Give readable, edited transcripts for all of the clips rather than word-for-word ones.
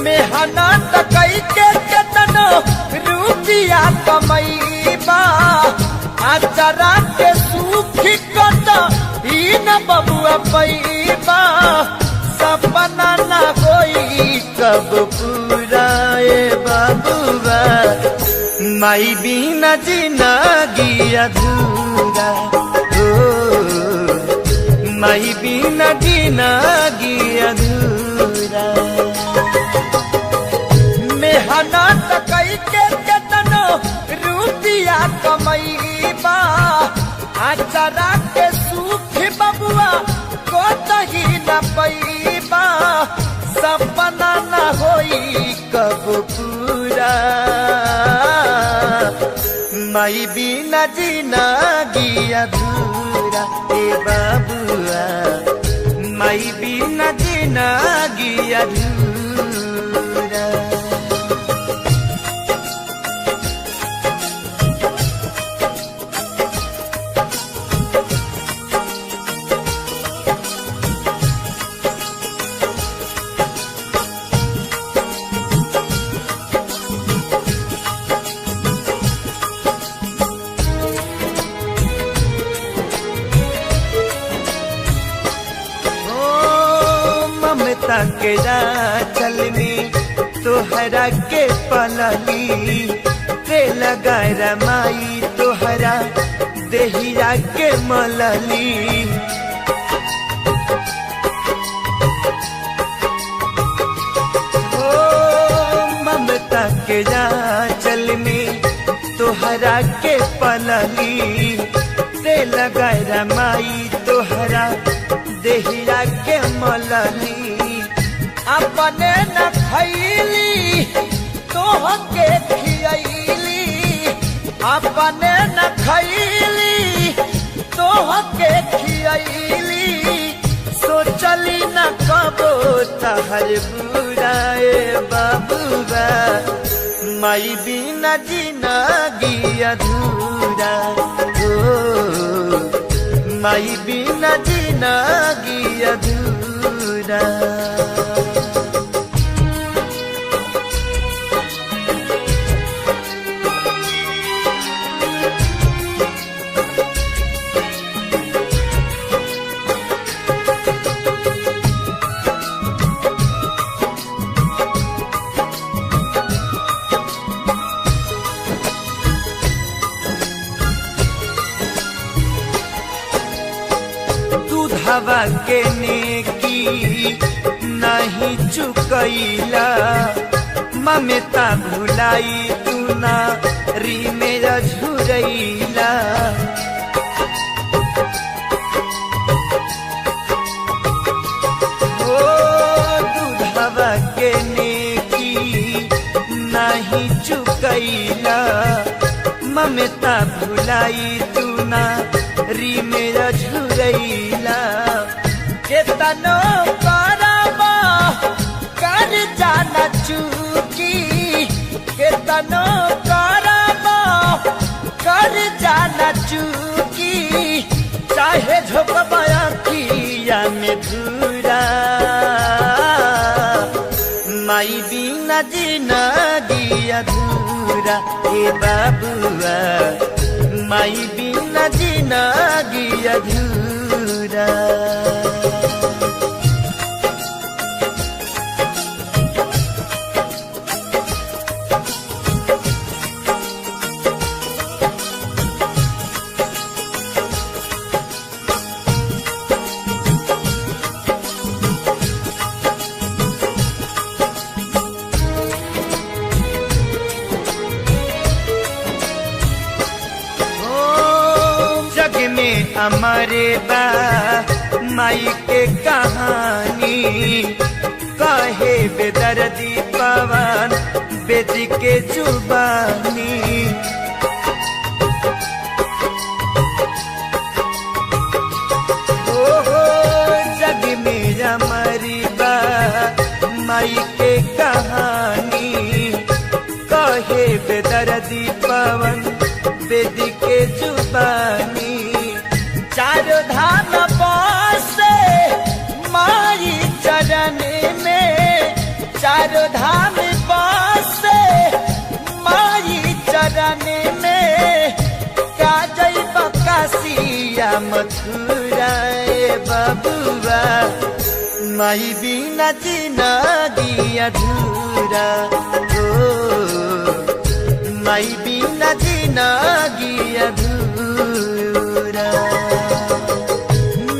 मेहनत कई के केतनो रुपया कमैबा आचरा के सुखी कत ही न बबुआ पैबा सपना न होई कब पूरा ए बबुआ माई बिना जिंदगी अधूरा हो माई बिना जिंदगी अधूरा मेहनत कई के केतनो रुपया कमैबा आचरा के सुख बबुआ को तही न पैबा सपना न होई कब पूरा माई बिना जिंदगी अधूरा ए बबुआ माई बिना जिंदगी अधूरा। ममता के चल में तोहरा के पलली ते लगा रमाई तोहरा देहिया के मलली ओ ममता के चल में तोहरा के पलली ते लगा रमाई तोहरा देहिया के मलली अपने न खैली तोह के खियली अपने न खैली तोह के खियली सोचली न कबो तहर बुरा ए बबुआ माई बिना जिंदगी अधूरा हो माई बिना जिंदगी अधूरा। हवा के नेकी नहीं चुकैला ममता भुलाई तू ना री मेरा झुरैला ओ दूधवा के नेकी नहीं चुकैला ममता भुलाई तू ना री मेरा झुरैला केतनो करबा कर जाना चूकी केतनो करबा कर जाना चूकी चाहे झोंकबा अखिया में धूरा माई बिना जिंदगी अधूरा ए बबुआ माई बिना जिंदगी अधूरा। हमारे बा माई के कहानी कहे बेदर्दी पवन बेटी के जुबानी रही पवन वेद के जुबानी। चारों धाम बसे माई चरण में, चारों धाम बसे माई चरण में। काजई बकासिया मथुरा बबुआ, माई बिना जिंदगी अधूरा। माई बिना जिंदगी अधूरा।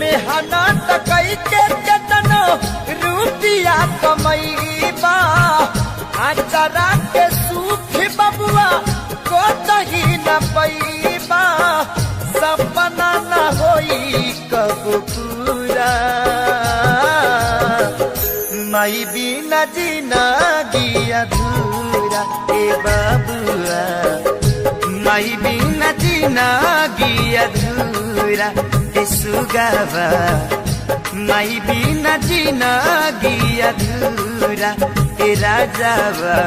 मेहनत कई के केतनो रुपया कमैबा, आचरा के सुख बबुआ को तही न पैबा। सपना न होई कबू पूरा, माई बिना जिंदगी अधूरा। ए बबुआ माई बिना जिंदगी अधूरा। ए सुगावा माई बिना जिंदगी अधूरा। ए राजावा